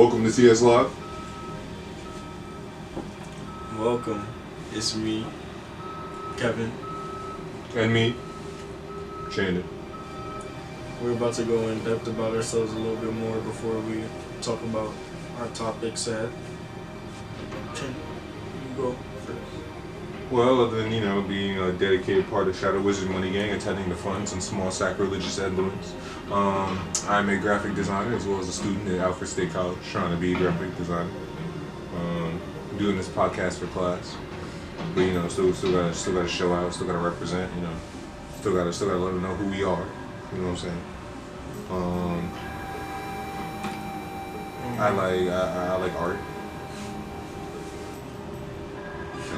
Welcome to CS Live. Welcome. It's me, Kevin. And me, Shannon. We're about to go in depth about ourselves a little bit more before we talk about our topics at. Can you go first? Well, other than, being a dedicated part of Shadow Wizard Money Gang, attending the funds and small sacrilegious emblems, I'm a graphic designer as well as a student at Alfred State College, trying to be a graphic designer. Doing this podcast for class, but still gotta show out, still gotta represent, still gotta let them know who we are. You know what I'm saying? I like art.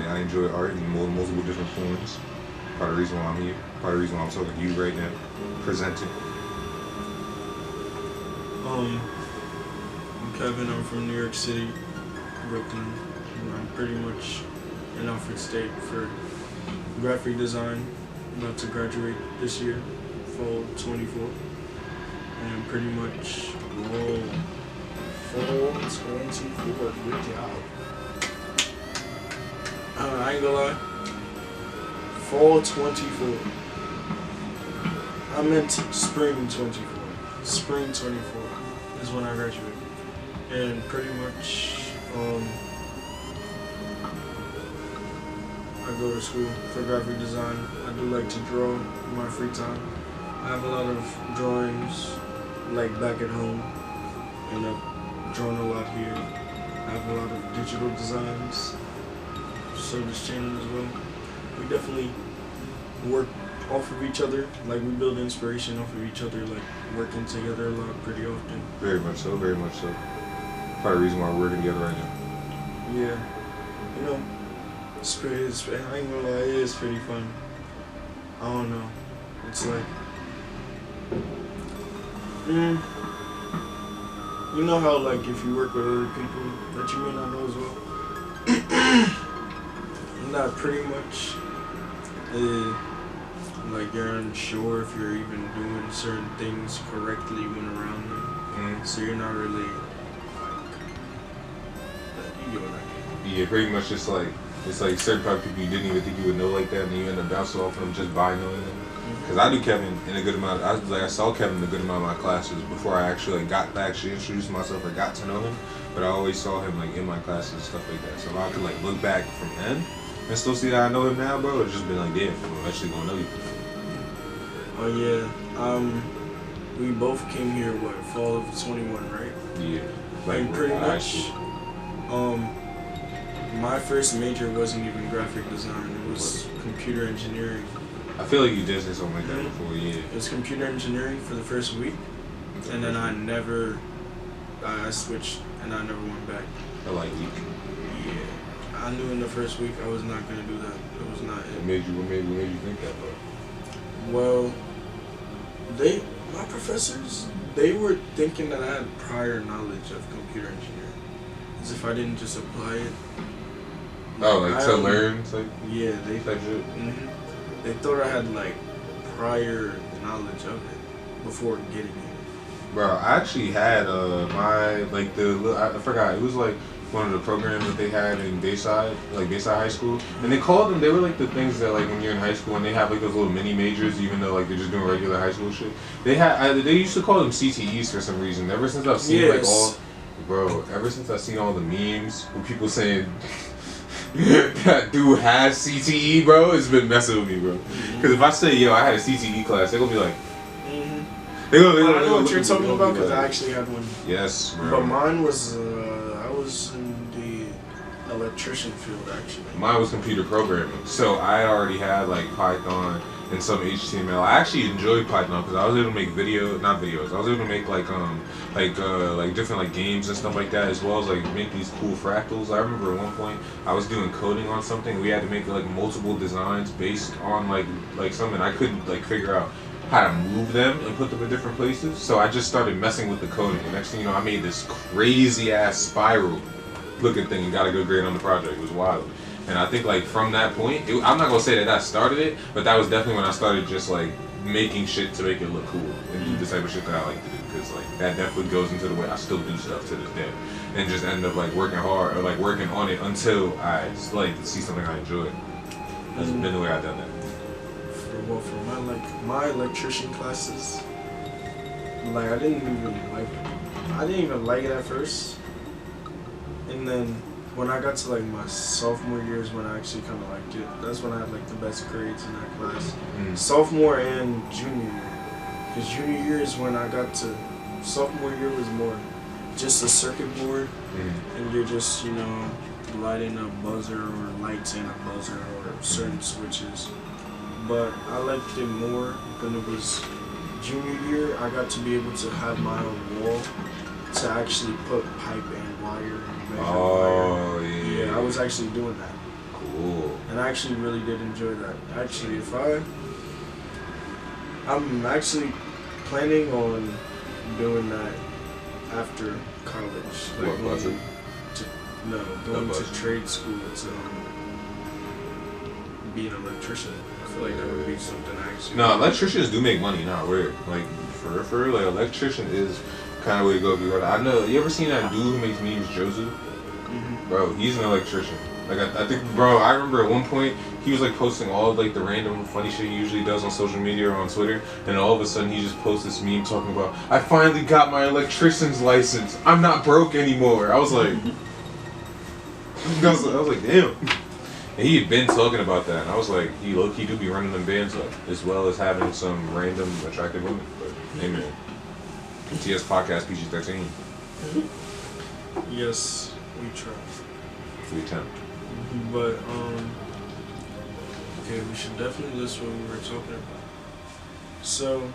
I enjoy art in multiple different forms. Part of the reason why I'm here. Part of the reason why I'm talking to you right now. Presenting. I'm Kevin. I'm from New York City, Brooklyn. I'm pretty much in Alfred State for graphic design. I'm about to graduate this year, fall 24. And I'm pretty much fall 24. Good job. I ain't gonna lie. Fall 24. I meant spring 24. Spring 24 is when I graduate. And pretty much, I go to school for graphic design. I do like to draw in my free time. I have a lot of drawings, like back at home, and I've drawn a lot here. I have a lot of digital designs. So does Shannon as well. We definitely work off of each other. Like, we build inspiration off of each other, like working together a lot pretty often. Very much so, very much so. Part of the reason why we're working together right now. Yeah. It's pretty, I ain't gonna lie, it is pretty fun. I don't know. It's like, you know how, like, if you work with other people that you may not know as well, not pretty much, like, you're unsure if you're even doing certain things correctly when around them. So you're not really, like, you get what I mean. Yeah, pretty much just like, it's like certain type of people you didn't even think you would know like that, and you end up bouncing off of them just by knowing them. Because I knew Kevin in a good amount. I saw Kevin in a good amount of my classes before I actually got to actually introduce myself or got to know him. But I always saw him like in my classes and stuff like that. So if I could like look back from then and still see that I know him now, bro, it's just been like, damn, I'm actually gonna know you. Oh yeah. We both came here fall of 21, right? Yeah. Like, and pretty much. My first major wasn't even graphic design. It was computer engineering. I feel like you did say something like that before, yeah. It was computer engineering for the first week, and then I switched, and I never went back. I like week. Yeah. I knew in the first week I was not gonna do that. It was not it. What made you think that, bro? Well, my professors, they were thinking that I had prior knowledge of computer engineering, as if I didn't just apply it. Oh, like to learn, like yeah, they type shit. They thought I had like prior knowledge of it before getting it. Bro, I actually had I forgot, it was like one of the programs that they had in Bayside High School, and they were like the things that like when you're in high school and they have like those little mini majors, even though like they're just doing regular high school shit. They used to call them CTEs for some reason. Ever since I've seen ever since I've seen all the memes with people saying that dude has CTE, bro, it's been messing with me, bro. Because if I say, yo, I had a CTE class, they're gonna be like, I know what you're talking about because I actually had one. Yes, bro. But mine was, I was in the electrician field, actually. Mine was computer programming. So I already had like Python and some HTML. I actually enjoyed Python because I was able to make I was able to make like different like games and stuff like that, as well as like make these cool fractals. I remember at one point I was doing coding on something. We had to make like multiple designs based on like something. I couldn't like figure out how to move them and put them in different places. So I just started messing with the coding. And next thing you know, I made this crazy ass spiral looking thing and got a good grade on the project. It was wild. And I think like from that point, I'm not gonna say that started it, but that was definitely when I started just like making shit to make it look cool and do the type of shit that I like to do. because like that definitely goes into the way I still do stuff to this day, and just end up like working hard or like working on it until I like see something I enjoy. That's been the way I've done that. For my electrician classes, like I didn't even like it at first, and then when I got to like my sophomore year is when I actually kind of liked it. That's when I had like the best grades in that class. Sophomore and junior year, because junior year is when I got to. Sophomore year was more just a circuit board, and you're just lighting a buzzer or lights in a buzzer or certain switches. But I liked it more when it was junior year. I got to be able to have my own wall to actually put pipe and wire and measure wire. Yeah, I was actually doing that. Cool. And I actually really did enjoy that. Actually, I'm actually planning on doing that after college. Like buzzing? Going to trade school to be an electrician. I feel like that would be something I actually. No, electricians do make money. Not weird. Like for real, like electrician is kind of way to go if you go. I know. You ever seen that dude who makes memes, Jozu? Bro, he's an electrician. Like I think, bro, I remember at one point he was like posting all like the random funny shit he usually does on social media or on Twitter, and all of a sudden he just posts this meme talking about, I finally got my electrician's license. I'm not broke anymore. I was like, I was like, damn. And he had been talking about that, and I was like, he low-key do be running them bands up, as well as having some random attractive women. But hey man, TS Podcast PG-13. Yes, we try. We attempt. But okay, we should definitely list what we were talking about. So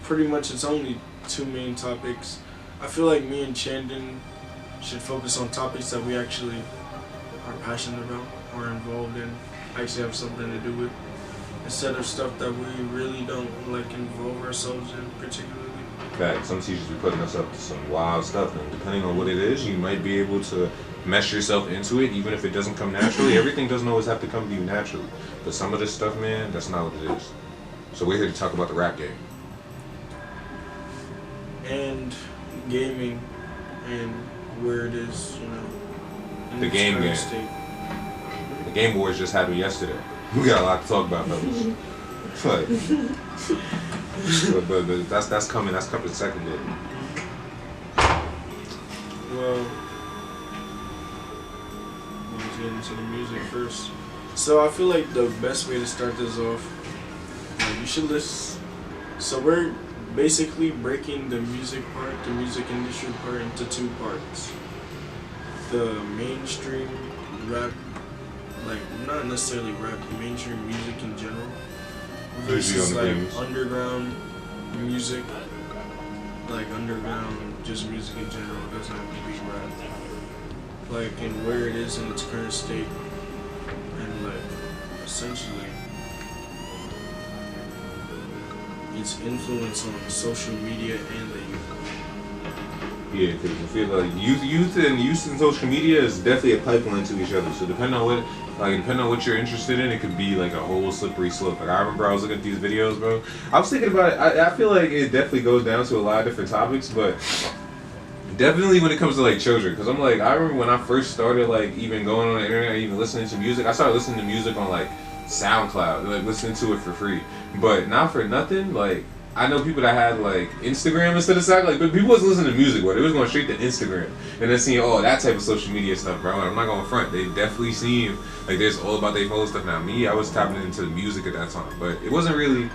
pretty much it's only two main topics. I feel like me and Chandon should focus on topics that we actually are passionate about or involved in, actually have something to do with, instead of stuff that we really don't like involve ourselves in particularly. Fact, some teachers be putting us up to some wild stuff, and depending on what it is, you might be able to mesh yourself into it, even if it doesn't come naturally. Everything doesn't always have to come to you naturally, but some of this stuff, man, that's not what it is. So we're here to talk about the rap game. And gaming, and where it is, in The its game current game. state. The Game Wars just happened yesterday. We got a lot to talk about, fellas. but that's coming. That's coming second day. Well, let's get into the music first. So I feel like the best way to start this off, you should list. So we're basically breaking the music part, the music industry part, into two parts. The mainstream rap, like not necessarily rap, mainstream music in general, versus like underground music, like underground just music in general. It doesn't have to be rap. Like, and where it is in its current state, and like essentially its influence on social media and the youth. Yeah, because I feel like youth and social media is definitely a pipeline to each other. So depending on what you're interested in, it could be like a whole slippery slope. Like I remember I was looking at these videos, bro. I was thinking about it. I feel like it definitely goes down to a lot of different topics, but definitely when it comes to like children, because I'm like, I remember when I first started like even going on the internet, even listening to music. I started listening to music on like SoundCloud, like listening to it for free. But not for nothing, like I know people that had like Instagram instead of SoundCloud, like, but people wasn't listening to music, but they was going straight to Instagram and then seeing that type of social media stuff, bro. I'm not going front. They definitely seem like there's all about their whole stuff now. Me, I was tapping into the music at that time, but it wasn't really.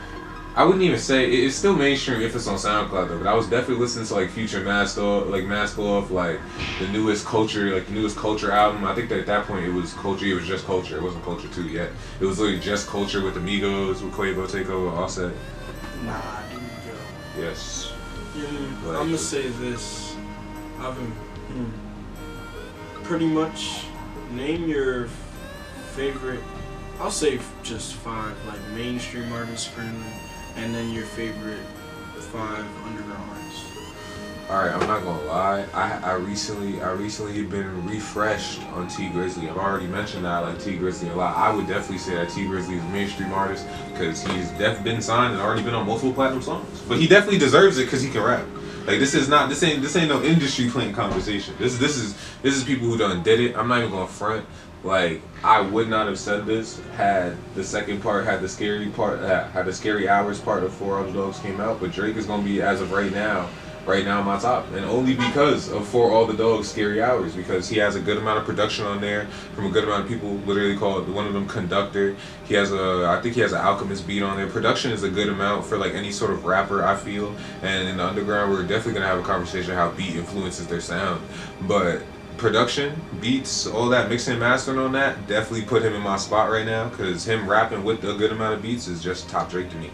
I wouldn't even say it's still mainstream if it's on SoundCloud though. But I was definitely listening to like Future Mask Off, like the newest Culture album. I think that at that point it was Culture. It was just Culture. It wasn't Culture 2 yet. It was literally just Culture with Amigos, with Quavo, Takeover, Offset. Nah, here we go. Yes. I'm gonna say this. Pretty much name your favorite. I'll say just 5 like mainstream artists currently, and then your favorite 5 underground artists. Alright, I'm not gonna lie. I recently been refreshed on T Grizzly. I've already mentioned that I like T Grizzly a lot. I would definitely say that T Grizzly is a mainstream artist because he's been signed and already been on multiple platinum songs. But he definitely deserves it because he can rap. Like this ain't no industry playing conversation. This is people who done did it. I'm not even gonna front. Like I would not have said this had the second part, had the scary hours part of For All the Dogs came out. But Drake is gonna be, as of right now my top, and only because of For All the Dogs Scary Hours, because he has a good amount of production on there from a good amount of people. Literally called one of them Conductor. I think he has an Alchemist beat on there. Production is a good amount for like any sort of rapper, I feel. And in the underground, we're definitely gonna have a conversation how beat influences their sound, but production, beats, all that, mixing and mastering on that, definitely put him in my spot right now, because him rapping with a good amount of beats is just top Drake to me.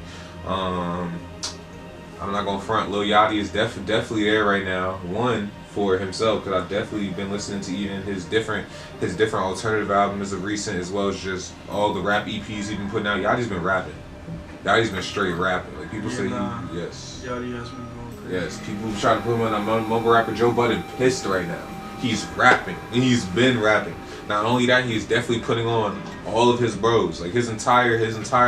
I'm not gonna front, Lil Yachty is definitely there right now. One, for himself, because I've definitely been listening to even his different alternative albums of recent, as well as just all the rap EPs he's been putting out. Yachty's been rapping. Yachty's been straight rapping. Like people say, yes. Yachty has been going crazy. Yes, people try to put him on a mumble rapper. Joe Budden pissed right now. He's rapping. He's been rapping. Not only that, he's definitely putting on all of his bros. Like his entire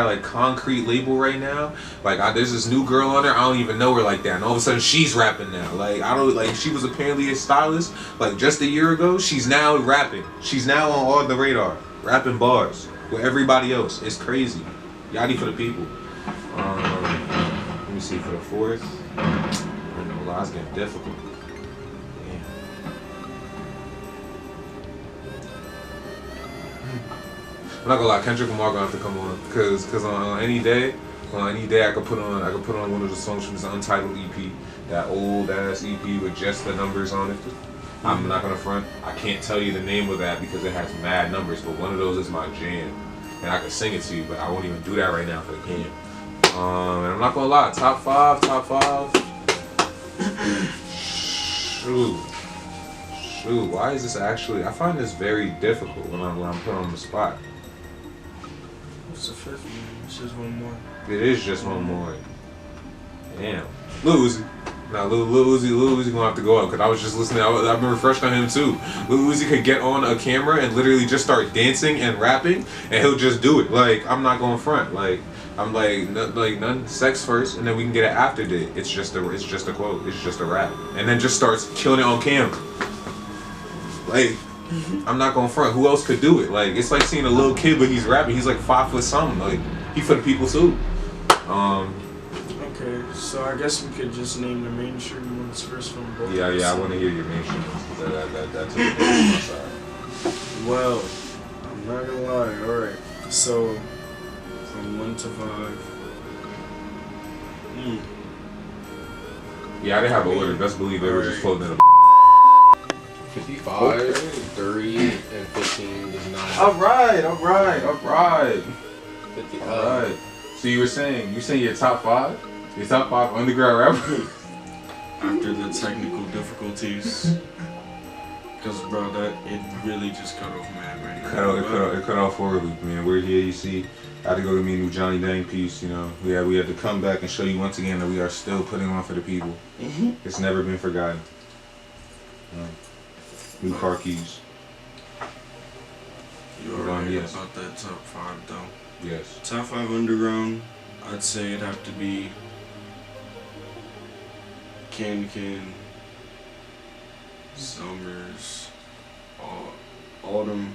like Concrete label right now. Like there's this new girl on there. I don't even know her like that. And all of a sudden she's rapping now. Like she was apparently a stylist like just a year ago. She's now rapping. She's now on all the radar, rapping bars with everybody else. It's crazy. Yachty for the people. Let me see for the fourth. I don't know, it's getting difficult. I'm not gonna lie, Kendrick Lamar gonna have to come on, cause on any day I could put on one of the songs from his Untitled EP, that old ass EP with just the numbers on it. I'm not gonna front. I can't tell you the name of that because it has mad numbers, but one of those is my jam, and I can sing it to you, but I won't even do that right now for the game. And I'm not gonna lie, top five. Shoot, why is this actually? I find this very difficult when I'm put on the spot. It's the fifth one. It's just one more. It is just one more. Damn. Lil Uzi. Now Lil Uzi gonna have to go up because I was just listening. I've been refreshed on him too. Lil Uzi could get on a camera and literally just start dancing and rapping, and he'll just do it. Like I'm not going front. Like I'm none sex first, and then we can get it after that. It's just a quote. It's just a rap, and then just starts killing it on camera. Like. I'm not gonna front. Who else could do it? Like it's like seeing a little kid, but he's rapping. He's like 5 foot something. Like he for the people too. Okay, so I guess we could just name the mainstream ones first from both. Yeah. I want to hear your mainstream ones. That's my side. Well, I'm not gonna lie. All right, so from 1 to 5. Yeah, I didn't have an order. Best believe they were just floating in a. 55, 30, and 15 is 9. All right. 50. All right. So you saying your top 5? Your top 5 underground rappers? After the technical difficulties, because bro, it really just cut off mad right. It cut off horribly, man. We're here. You see, I had to go get me a new Johnny Dang piece. You know, we had to come back and show you once again that we are still putting on for the people. It's never been forgotten. New car keys. You already about that top 5 though. Yes. Top 5 underground, I'd say it'd have to be Can, Summers, Autumn.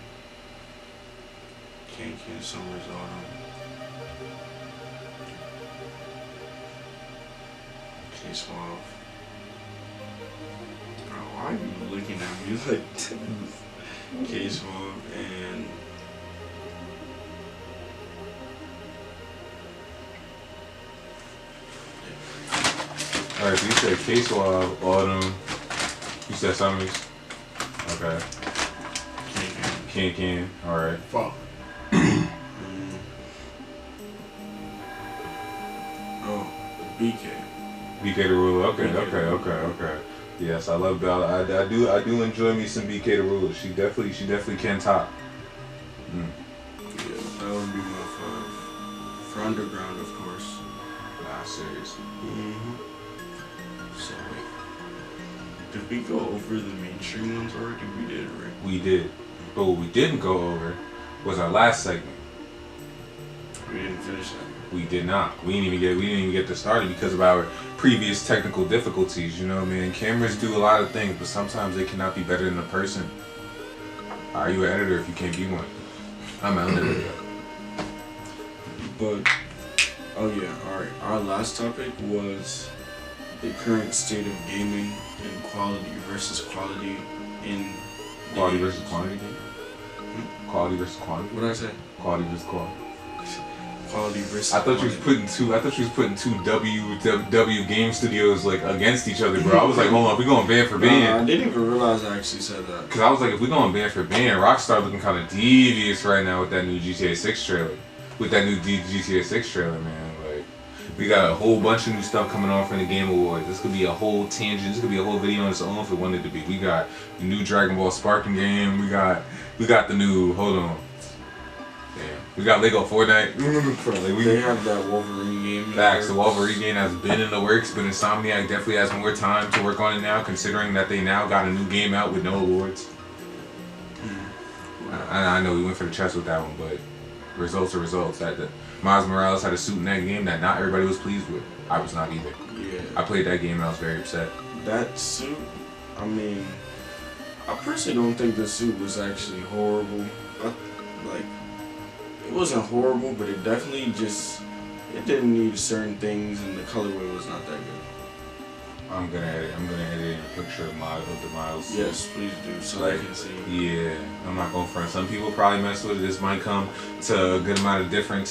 Can, Summers, Autumn. K-Suave. Bro, why are you looking at me like this? K-Suave and Alright, so you said K-Suave, Autumn, you said Summers. Okay. Can. Alright. Fuck. Oh, BK. BK the Ruler. Okay. Yes, I love Bella. I do enjoy me some BK the Ruler. She definitely can top. Yeah, that would be my 5. For underground, of course. Nah, seriously. So Did we go over the mainstream ones already? We did, right? We did. But what we didn't go over was our last segment. We didn't finish that. We did not. We didn't even get to start it because of our previous technical difficulties. You know, man, cameras do a lot of things, but sometimes they cannot be better than a person. Are you an editor if you can't be one? I'm an editor. But, oh yeah, alright. Our last topic was the current state of gaming and quality versus quality in Quality games. versus quantity game? Quality versus quantity? What did I say? Quality versus quality. Quality versus I thought you was putting two W game studios like against each other, bro. I was like, hold on, we going band for band. I didn't even realize I actually said that. Cause I was like, if we going band for band, Rockstar looking kind of devious right now with that new GTA 6 trailer. With that new GTA 6 trailer, man. Like, we got a whole bunch of new stuff coming on from the Game Awards. This could be a whole tangent. This could be a whole video on its own if it wanted to be. We got the new Dragon Ball Sparking game. We got the new. Hold on. Damn. We got Lego Fortnite. They have that Wolverine game. Facts. The Wolverine game has been in the works, but Insomniac definitely has more time to work on it now, considering that they now got a new game out with no awards. I know we went for the chest with that one, but results are results. That Miles Morales had a suit in that game that not everybody was pleased with. I was not either. Yeah. I played that game and I was very upset. That suit, I mean, I personally don't think the suit was actually horrible. It wasn't horrible, but it definitely it didn't need certain things, and the colorway was not that good. I'm gonna edit in a picture of the Miles. Yes, please do, so I can see. Yeah, I'm not going front. Some people probably mess with it. This might come to a good amount of different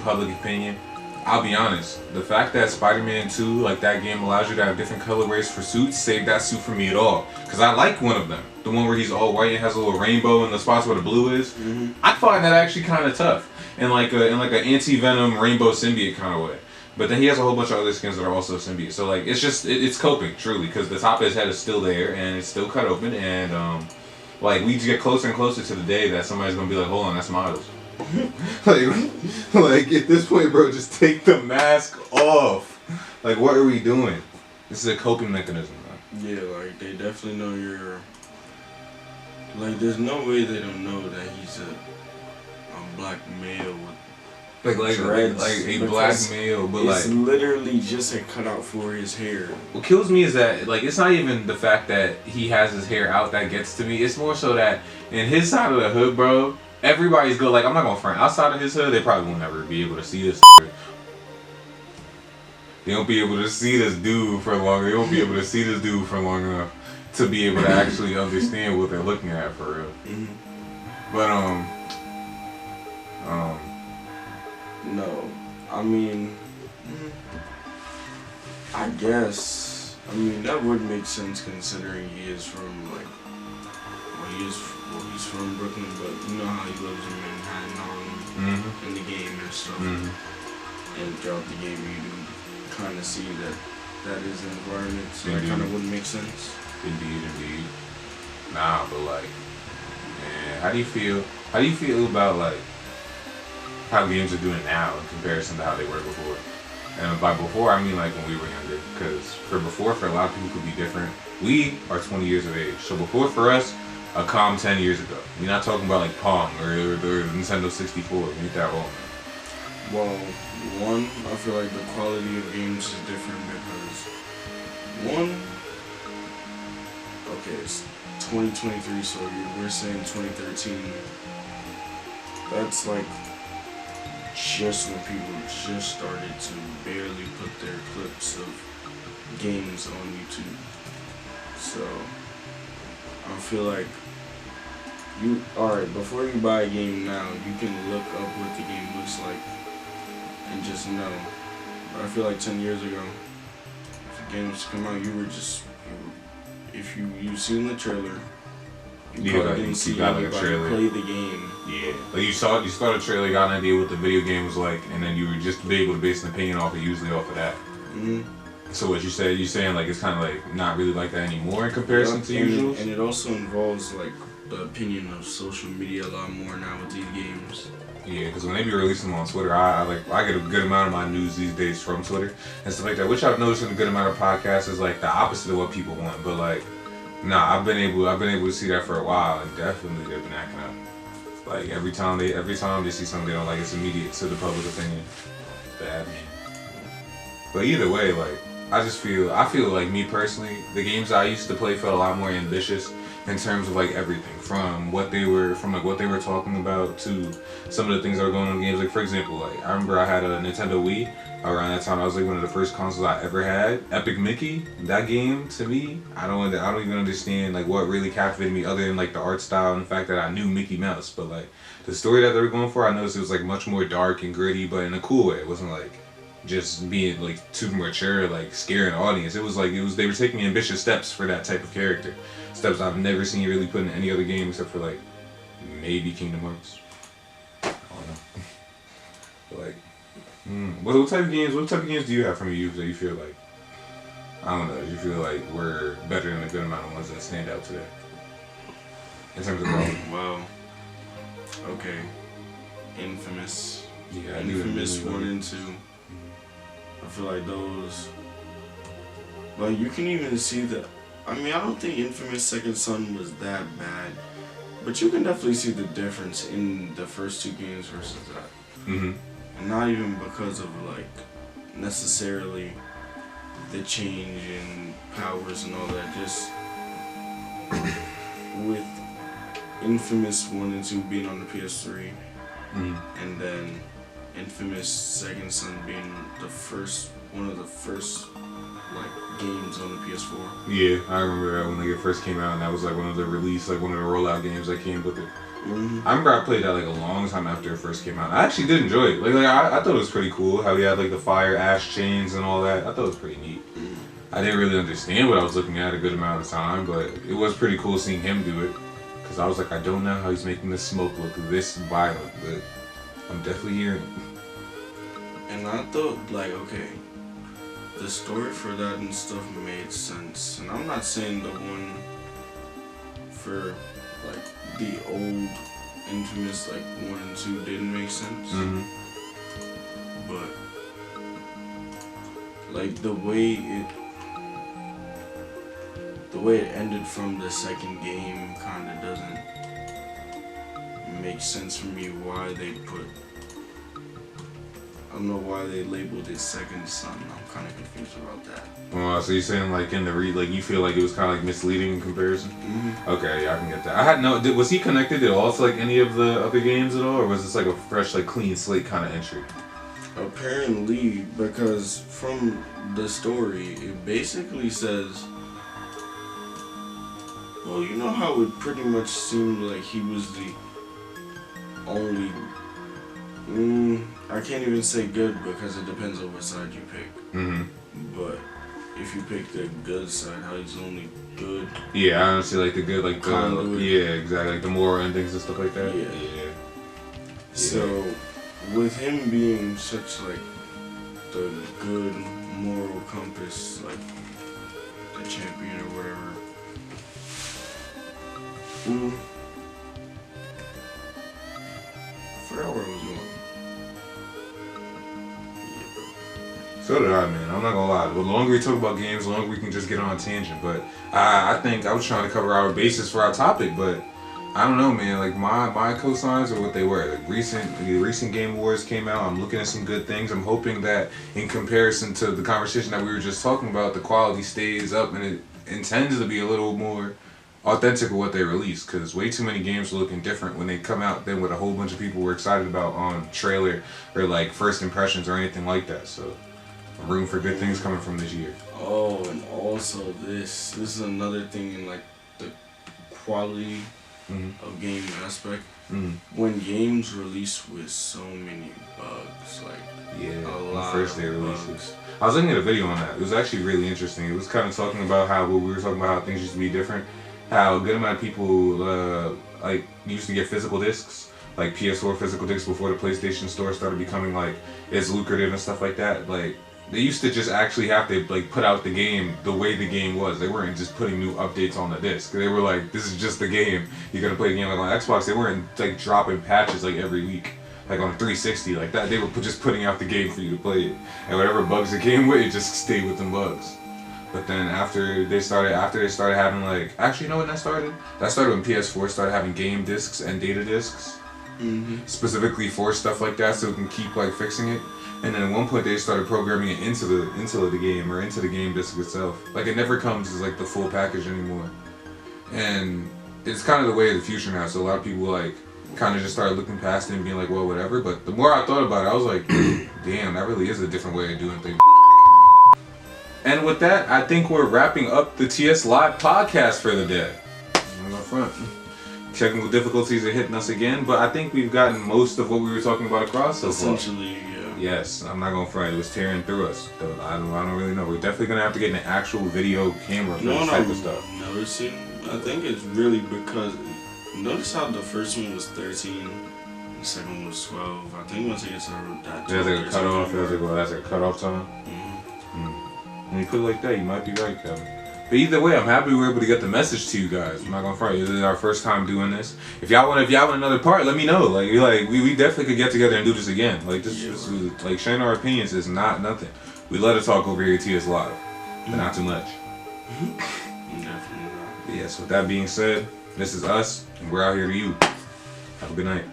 public opinion. I'll be honest. The fact that Spider-Man 2, like that game, allows you to have different colorways for suits, saved that suit for me at all. Cause I like one of them, the one where he's all white and has a little rainbow in the spots where the blue is. Mm-hmm. I find that actually kind of tough, in like an anti-venom rainbow symbiote kind of way. But then he has a whole bunch of other skins that are also symbiote. So like it's coping truly, because the top of his head is still there and it's still cut open, and like we get closer and closer to the day that somebody's gonna be like, hold on, that's Miles. like at this point, bro, just take the mask off. Like, what are we doing? This is a coping mechanism, man. Yeah, like they definitely know you're. Like, there's no way they don't know that he's a black male with Like dreads, a black male, but it's like literally just a cutout for his hair. what kills me is that like it's not even the fact that he has his hair out that gets to me. It's more so that in his side of the hood, bro, everybody's good. Like, I'm not gonna front. Outside of his hood, they probably won't ever be able to see this. They won't be able to see this dude for long. They won't be able to see this dude for long enough to be able to actually understand what they're looking at for real. Mm-hmm. But No, I mean, I guess. I mean, that would make sense considering he is from he's from Brooklyn, but you know how he lives in Manhattan, Harlem, in the game and stuff. And throughout the game, you do kind of see that is an environment, so that kind of would make sense. Indeed. Nah, but like, man, how do you feel about like how games are doing now in comparison to how they were before? And by before, I mean like when we were younger, because for a lot of people could be different. We are 20 years of age, so before for us, a calm 10 years ago. You're not talking about like Pong or Nintendo 64. You ain't that old, man. Well, one, I feel like the quality of games is different because it's 2023, so we're saying 2013. That's like just when people just started to barely put their clips of games on YouTube. So I feel like before you buy a game now, you can look up what the game looks like and just know. But I feel like 10 years ago, if the games come out, if you seen the trailer, you probably didn't see anybody play the game. Yeah, like you saw the trailer, got an idea what the video game was like, and then you were just be able to base an opinion off of that. Mm-hmm. So what you saying like it's kind of like not really like that anymore in comparison to usual. And it also involves like the opinion of social media a lot more now with these games. Yeah, because when they be releasing them on Twitter, I get a good amount of my news these days from Twitter and stuff like that. Which I've noticed in a good amount of podcasts is like the opposite of what people want. But like, nah, I've been able to see that for a while, and definitely they've been acting up. Like every time they see something they don't like, it's immediate to the public opinion. Bad. But either way, like I feel like me personally, the games I used to play felt a lot more ambitious in terms of like everything from what they were talking about to some of the things that were going on in the games. Like for example, like I remember I had a Nintendo Wii around that time. I was like one of the first consoles I ever had. Epic Mickey, that game to me, I don't even understand like what really captivated me other than like the art style and the fact that I knew Mickey Mouse. But like the story that they were going for, I noticed it was like much more dark and gritty, but in a cool way. It wasn't like just being like too mature, like scaring the audience. It was they were taking ambitious steps for that type of character. Steps I've never seen really put in any other game except for like maybe Kingdom Hearts. I don't know. But like, what type of games do you have from your youth that you feel like, I don't know, you feel like we're better than a good amount of ones that stand out today? In terms of quality. Well, okay. Infamous. Yeah, Infamous 1 and 2. I feel like those, like you can even see the, I mean I don't think Infamous Second Son was that bad, but you can definitely see the difference in the first two games versus that. Mm-hmm. And not even because of like necessarily the change in powers and all that, just with Infamous 1 and 2 being on the PS3, and then Infamous Second Son being one of the first like games on the PS4. Yeah, I remember that when it first came out, and that was like one of the rollout games that came with it. I remember I played that like a long time after it first came out. I actually did enjoy it. Like I thought it was pretty cool how he had like the fire ash chains and all that. I thought it was pretty neat. I didn't really understand what I was looking at a good amount of time, but it was pretty cool seeing him do it. Cause I was like, I don't know how he's making the smoke look this violent, but I'm definitely hearing it. And I thought like, okay, the story for that and stuff made sense. And I'm not saying the one for like the old Infamous like 1 and 2 didn't make sense. But like the way it ended from the second game kinda doesn't make sense for me why they put, I don't know why they labeled it Second Son. I'm kind of confused about that. So you're saying like in the like you feel like it was kind of like misleading in comparison? Okay, yeah, I can get that. I had was he connected at all to like any of the other games at all, or was this like a fresh like clean slate kind of entry? Apparently, because from the story, it basically says, well, you know how it pretty much seemed like he was the only, I can't even say good because it depends on what side you pick. But if you pick the good side, how he's only good. Yeah, I honestly like the good, like yeah, exactly, like the moral endings and stuff like that. Yeah. So, with him being such like the good moral compass, like the champion or whatever. I forgot where I was going. So did I, man. I'm not gonna lie. The longer we talk about games, the longer we can just get on a tangent. But I think I was trying to cover our basis for our topic, but I don't know, man. Like my cosigns are what they were. Like the recent Game Awards came out. I'm looking at some good things. I'm hoping that in comparison to the conversation that we were just talking about, the quality stays up and it intends to be a little more authentic with what they release. Because way too many games are looking different when they come out than what a whole bunch of people were excited about on trailer or like first impressions or anything like that. So I'm rooting for good things coming from this year. Oh, and also this is another thing in like the quality of game aspect. When games release with so many bugs, like a lot first day of releases. bugs. I was looking at a video on that. It was actually really interesting. It was kind of talking about how we were talking about how things used to be different. How a good amount of people like used to get physical discs, like PS4 physical discs before the PlayStation Store started becoming like as lucrative and stuff like that. Like they used to just actually have to like put out the game the way the game was. They weren't just putting new updates on the disc. They were like, this is just the game. You're gonna play the game like on Xbox. They weren't like dropping patches like every week. like on a 360 like that. They were just putting out the game for you to play it, and whatever bugs it came with, it just stayed with them bugs. But then after they started having like, actually, you know when that started? That started when PS4 started having game discs and data discs, specifically for stuff like that, so we can keep like fixing it. And then at one point they started programming it into the game or into the game disc itself. Like it never comes as like the full package anymore. And it's kind of the way of the future now. So a lot of people like kind of just started looking past it and being like, well, whatever. But the more I thought about it, I was like, damn, that really is a different way of doing things. And with that, I think we're wrapping up the TS Live podcast for the day. On the front. Technical difficulties are hitting us again, but I think we've gotten most of what we were talking about across so far. Essentially, yeah. Yes, I'm not gonna front. It was tearing through us. So I don't really know. We're definitely gonna have to get an actual video camera for this type of stuff. Never seen. I think it's really because notice how the first one was 13, the second one was 12. I think once it gets to that, There's like a cutoff. That's a cutoff time. When you put it like that, you might be right, Kevin. But either way, I'm happy we were able to get the message to you guys. I'm not gonna front. This is our first time doing this. If y'all want another part, let me know. Like we definitely could get together and do this again. Like this is like sharing our opinions is not nothing. We let it talk over here at TS Live, but not too much. Definitely not. But yes, with that being said, this is us, and we're out here to you. Have a good night.